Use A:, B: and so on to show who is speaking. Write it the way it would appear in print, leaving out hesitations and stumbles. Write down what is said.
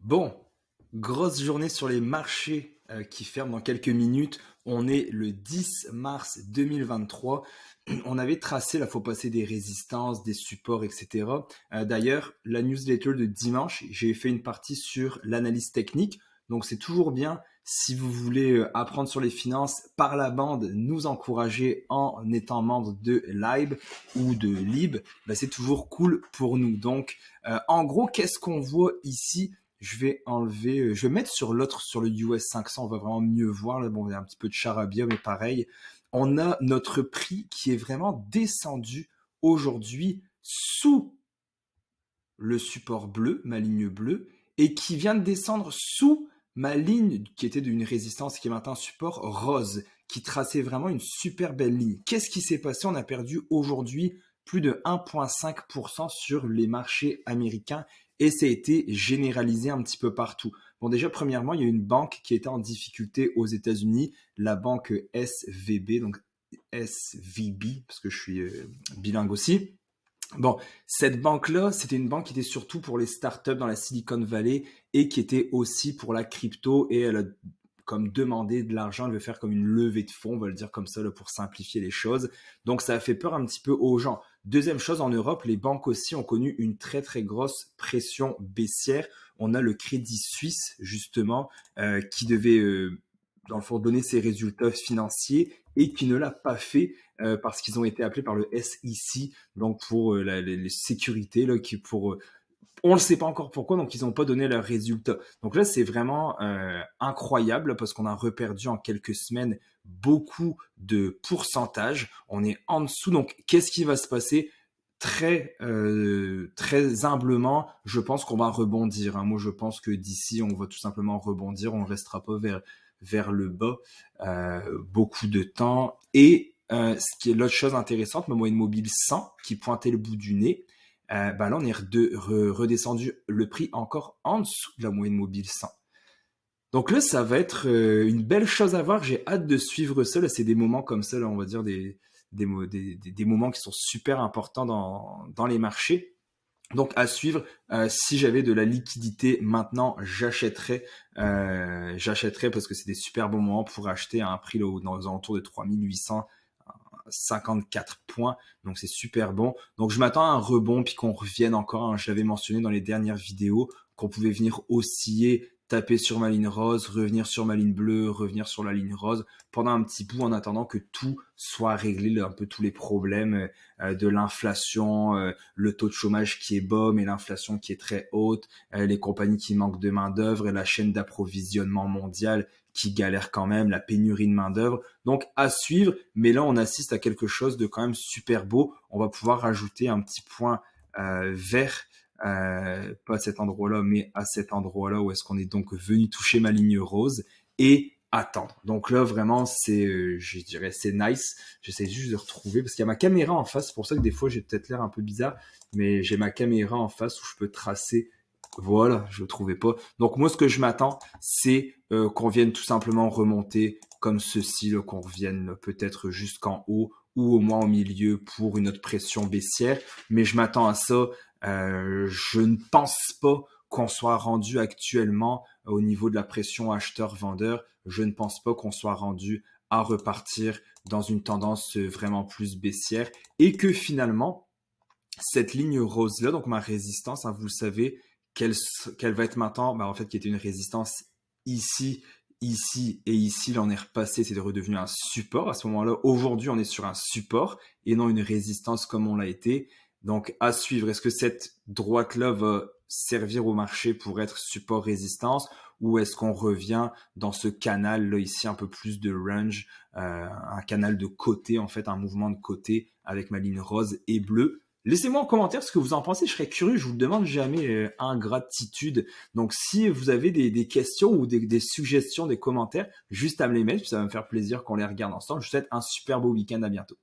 A: Bon, grosse journée sur les marchés qui ferment dans quelques minutes. On est le 10 mars 2023. On avait tracé, là, faut passer des résistances, des supports, etc. D'ailleurs, la newsletter de dimanche, j'ai fait une partie sur l'analyse technique. Donc, c'est toujours bien, si vous voulez apprendre sur les finances par la bande, nous encourager en étant membre de Lib ou de Lib, ben, c'est toujours cool pour nous. Donc, en gros, qu'est-ce qu'on voit ici? Je vais enlever, je vais mettre sur l'autre, sur le US 500, on va vraiment mieux voir. Là, bon, il y a un petit peu de charabia, mais pareil. On a notre prix qui est vraiment descendu aujourd'hui sous le support bleu, ma ligne bleue, et qui vient de descendre sous ma ligne qui était d'une résistance qui est maintenant un support rose, qui traçait vraiment une super belle ligne. Qu'est-ce qui s'est passé? On a perdu aujourd'hui plus de 1,5% sur les marchés américains et ça a été généralisé un petit peu partout. Bon, déjà, premièrement, il y a une banque qui était en difficulté aux États-Unis, la banque SVB, donc SVB, parce que je suis bilingue aussi. Bon, cette banque-là, c'était une banque qui était surtout pour les startups dans la Silicon Valley et qui était aussi pour la crypto et elle a comme demandé de l'argent, elle veut faire comme une levée de fonds, on va le dire comme ça là, pour simplifier les choses. Donc ça a fait peur un petit peu aux gens. Deuxième chose, en Europe, les banques aussi ont connu une très très grosse pression baissière. On a le Crédit Suisse justement qui devait dans le fond donner ses résultats financiers et qui ne l'a pas fait parce qu'ils ont été appelés par le SEC, donc pour les sécurités, là, qui pour on ne sait pas encore pourquoi, donc ils n'ont pas donné leurs résultats. Donc là, c'est vraiment incroyable parce qu'on a reperdu en quelques semaines beaucoup de pourcentage. On est en dessous, donc qu'est-ce qui va se passer? Très humblement, je pense qu'on va rebondir. Hein. Moi, je pense que d'ici, on va tout simplement rebondir. On ne restera pas vers le bas beaucoup de temps. Et ce qui est l'autre chose intéressante, ma moyenne mobile 100 qui pointait le bout du nez, ben là, on est redescendu le prix encore en dessous de la moyenne mobile 100. Donc là, ça va être une belle chose à voir. J'ai hâte de suivre ça. Là, c'est des moments comme ça, là, on va dire des moments qui sont super importants dans les marchés. Donc à suivre, si j'avais de la liquidité maintenant, j'achèterais parce que c'est des super bons moments pour acheter à un prix là, dans les alentours de 3854 points. Donc c'est super bon. Donc je m'attends à un rebond puis qu'on revienne encore. Hein, je l'avais mentionné dans les dernières vidéos qu'on pouvait venir osciller, taper sur ma ligne rose, revenir sur ma ligne bleue, revenir sur la ligne rose pendant un petit bout en attendant que tout soit réglé, un peu tous les problèmes de l'inflation, le taux de chômage qui est bas mais l'inflation qui est très haute, les compagnies qui manquent de main d'œuvre et la chaîne d'approvisionnement mondiale qui galère quand même, la pénurie de main d'œuvre. Donc à suivre, mais là on assiste à quelque chose de quand même super beau. On va pouvoir rajouter un petit point vert pas à cet endroit-là, mais à cet endroit-là où est-ce qu'on est donc venu toucher ma ligne rose et attendre. Donc là, vraiment, c'est, je dirais, c'est nice. J'essaie juste de retrouver parce qu'il y a ma caméra en face. C'est pour ça que des fois, j'ai peut-être l'air un peu bizarre, mais j'ai ma caméra en face où je peux tracer. Voilà, je le trouvais pas. Donc moi, ce que je m'attends, c'est qu'on vienne tout simplement remonter comme ceci, là, qu'on revienne peut-être jusqu'en haut ou au moins au milieu pour une autre pression baissière. Mais je m'attends à ça. Je ne pense pas qu'on soit rendu actuellement au niveau de la pression acheteur-vendeur. Je ne pense pas qu'on soit rendu à repartir dans une tendance vraiment plus baissière et que finalement, cette ligne rose-là, donc ma résistance, hein, vous le savez, quelle va être maintenant, ben, en fait, qui était une résistance ici, ici et ici. Là, on est repassé, c'est redevenu un support. À ce moment-là, aujourd'hui, on est sur un support et non une résistance comme on l'a été. Donc, à suivre. Est-ce que cette droite-là va servir au marché pour être support-résistance ou est-ce qu'on revient dans ce canal-là ici, un peu plus de range, un canal de côté, en fait, un mouvement de côté avec ma ligne rose et bleue? Laissez-moi en commentaire ce que vous en pensez, je serais curieux, je vous le demande jamais ingratitude. Donc si vous avez des questions ou des suggestions, des commentaires, juste à me les mettre, puis ça va me faire plaisir qu'on les regarde ensemble. Je vous souhaite un super beau week-end, à bientôt.